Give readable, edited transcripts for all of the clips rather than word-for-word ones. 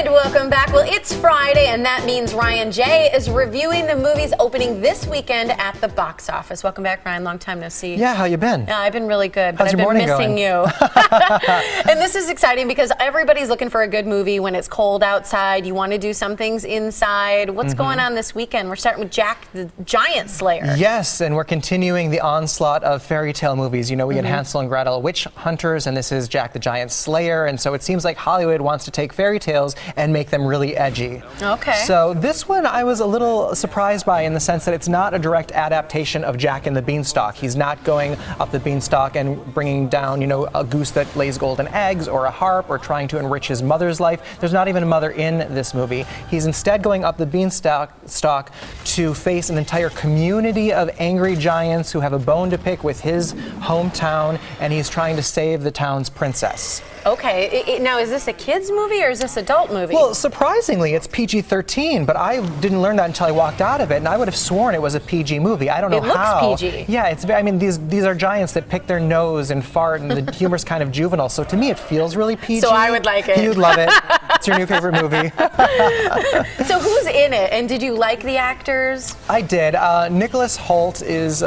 And welcome back. Well, it's Friday, and that means Ryan J. is reviewing the movies opening this weekend at the box office. Welcome back, Ryan. Long time no see. Yeah, how you been? I've been really good, but How's I've your been morning missing you. And this is exciting because everybody's looking for a good movie when it's cold outside. You want to do some things inside. What's going on this weekend? We're starting with Jack the Giant Slayer. Yes, and we're continuing the onslaught of fairy tale movies. You know, we had Hansel and Gretel, witch hunters, and this is Jack the Giant Slayer. And so it seems like Hollywood wants to take fairy tales and make them really edgy. Okay. So this one I was a little surprised by in the sense that it's not a direct adaptation of Jack and the Beanstalk. He's not going up the beanstalk and bringing down, you know, a goose that lays golden eggs or a harp or trying to enrich his mother's life. There's not even a mother in this movie. He's instead going up the beanstalk to face an entire community of angry giants who have a bone to pick with his hometown, and he's trying to save the town's princess. Okay, now is this a kids movie or is this adult movie? Well, surprisingly, it's PG-13, but I didn't learn that until I walked out of it, and I would have sworn it was a PG movie. I don't know how. It looks PG. Yeah, it's. I mean, these are giants that pick their nose and fart, and the humor's kind of juvenile. So to me, it feels really PG. So I would like it. You'd love it. It's your new favorite movie. So who's in it, and did you like the actors? I did. Nicholas Hoult is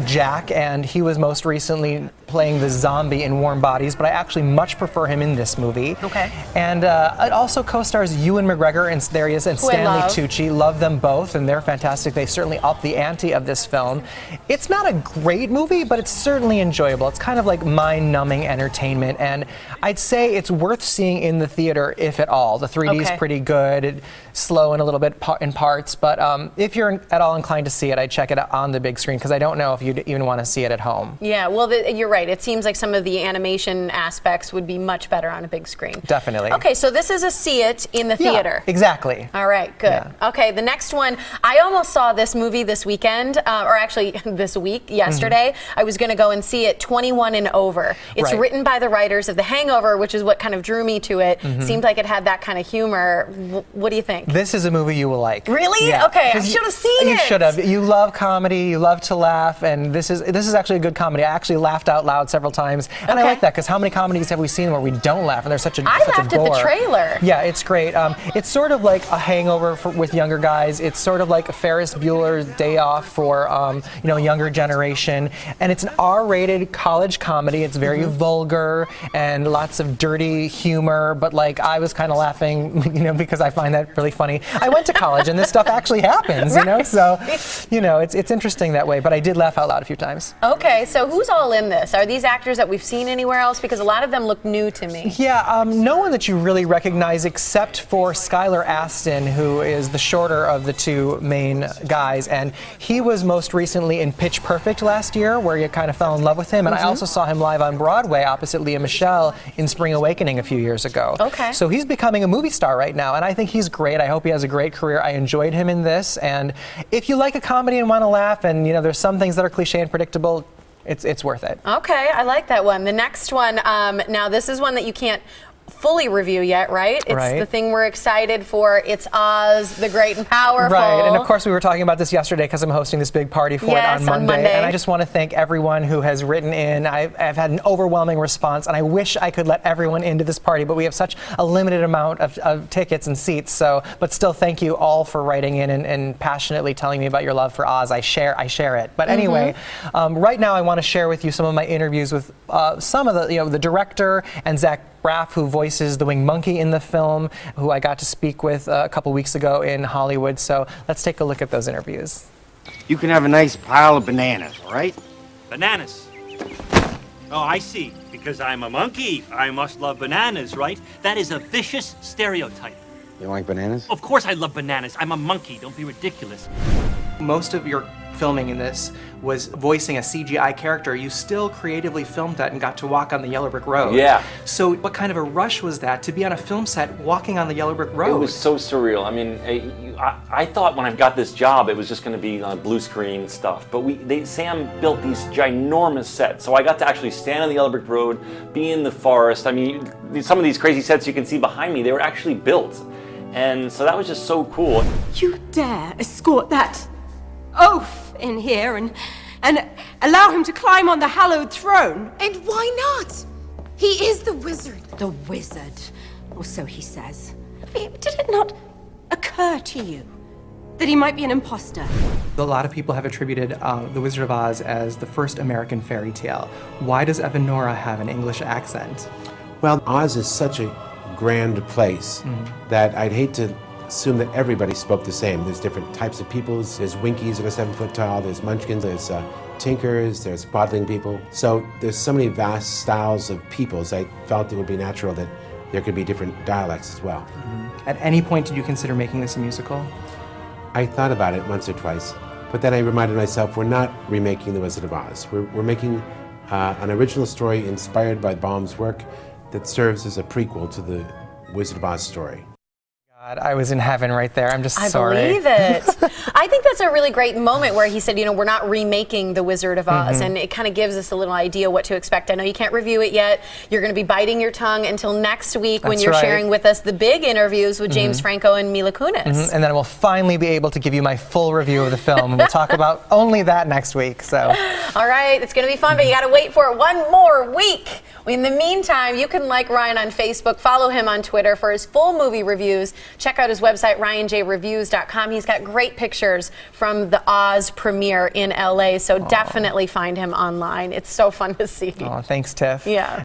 Jack, and he was most recently playing the zombie in Warm Bodies, but I actually much prefer him in this movie. Okay. And it also co-stars Ewan McGregor, and there he is, and Stanley Tucci. Love them both, and they're fantastic. They certainly up the ante of this film. It's not a great movie, but it's certainly enjoyable. It's kind of like mind-numbing entertainment, and I'd say it's worth seeing in the theater, if at all. The 3D is pretty good. It's slow and a little bit in parts, but if you're at all inclined to see it, I'd check it out on the big screen, because I don't know if you'd even want to see it at home. Yeah, well, you're right. It seems like some of the animation aspects would be much better on a big screen. Definitely. Okay, so this is a see it in the theater. Exactly. All right, good. Yeah. Okay, the next one, I almost saw this movie this weekend, or actually this week, yesterday. I was going to go and see it, 21 and Over. It's written by the writers of The Hangover, which is what kind of drew me to it. Seemed like it had that kind of humor. What do you think? This is a movie you will like. Really? Yeah. Okay, I should have seen it. You should have. You love comedy, you love to laugh, and this is actually a good comedy. I actually laughed out loud several times, and I like that, because how many comedies have we seen where we don't laugh, and there's such a I laughed at the trailer. Yeah, it's great. It's sort of like a Hangover with younger guys. It's sort of like a Ferris Bueller's Day Off for you know, younger generation, and it's an R-rated college comedy. It's very vulgar and lots of dirty humor, but like I was kind of laughing, you know, because I find that really funny. I went to college, and this stuff actually happens, you know, so you know, it's interesting that way. But I did laugh out loud a few times. Okay, so who's all in this? Are these actors that we've seen anywhere else? Because a lot of them look new to me. Yeah, no one that you really recognize except for Skylar Astin, who is the shorter of the two main guys, and he was most recently in Pitch Perfect last year, where you kind of fell in love with him, and I also saw him live on Broadway opposite Lea Michele in Spring Awakening a few years ago. Okay. So he's becoming a movie star right now, and I think he's great. I hope he has a great career. I enjoyed him in this, and if you like a comedy and want to laugh, and you know, there's some things that are cliche and predictable, it's worth it. Okay, I like that one. The next one, now this is one that you can't fully review yet, right? It's the thing we're excited for. It's Oz, the Great and Powerful. Right, and of course we were talking about this yesterday because I'm hosting this big party for it on Monday. And I just want to thank everyone who has written in. I've had an overwhelming response, and I wish I could let everyone into this party, but we have such a limited amount of tickets and seats. So, but still, thank you all for writing in and passionately telling me about your love for Oz. I share it. But anyway, right now I want to share with you some of my interviews with some of the director and Zach Braff, who voices the winged monkey in the film, who I got to speak with a couple weeks ago in Hollywood. So let's take a look at those interviews. You can have a nice pile of bananas, all right? Bananas. Oh, I see. Because I'm a monkey, I must love bananas, right? That is a vicious stereotype. You like bananas? Of course I love bananas. I'm a monkey. Don't be ridiculous. Most of your filming in this was voicing a CGI character. You still creatively filmed that and got to walk on the yellow brick road. Yeah. So what kind of a rush was that to be on a film set walking on the yellow brick road? It was so surreal. I mean, I thought when I got this job it was just going to be blue screen stuff, but Sam built these ginormous sets, so I got to actually stand on the yellow brick road, be in the forest. I mean, some of these crazy sets you can see behind me, they were actually built, and so that was just so cool. You dare escort that oaf in here and allow him to climb on the hallowed throne? And why not? He is the wizard. The wizard, or so he says. Did it not occur to you that he might be an imposter? A lot of people have attributed The Wizard of Oz as the first American fairy tale. Why does Evanora have an English accent? Well, Oz is such a grand place that I'd hate to assume that everybody spoke the same. There's different types of peoples. There's Winkies that are 7 foot tall, there's Munchkins, there's Tinkers, there's Quadling people. So there's so many vast styles of peoples, I felt it would be natural that there could be different dialects as well. At any point did you consider making this a musical? I thought about it once or twice, but then I reminded myself we're not remaking The Wizard of Oz. We're making an original story inspired by Baum's work that serves as a prequel to the Wizard of Oz story. God, I was in heaven right there. I'm just sorry. I believe it. I think that's a really great moment where he said, you know, we're not remaking The Wizard of Oz, and it kind of gives us a little idea what to expect. I know you can't review it yet. You're going to be biting your tongue until next week when you're sharing with us the big interviews with James Franco and Mila Kunis. And then we'll finally be able to give you my full review of the film, and we'll talk about only that next week. So, all right, it's going to be fun, but you got to wait for it one more week. In the meantime, you can like Ryan on Facebook, follow him on Twitter for his full movie reviews. Check out his website, ryanjreviews.com. He's got great pictures from the Oz premiere in LA, so definitely find him online. It's so fun to see. Oh, thanks, Tiff. Yeah.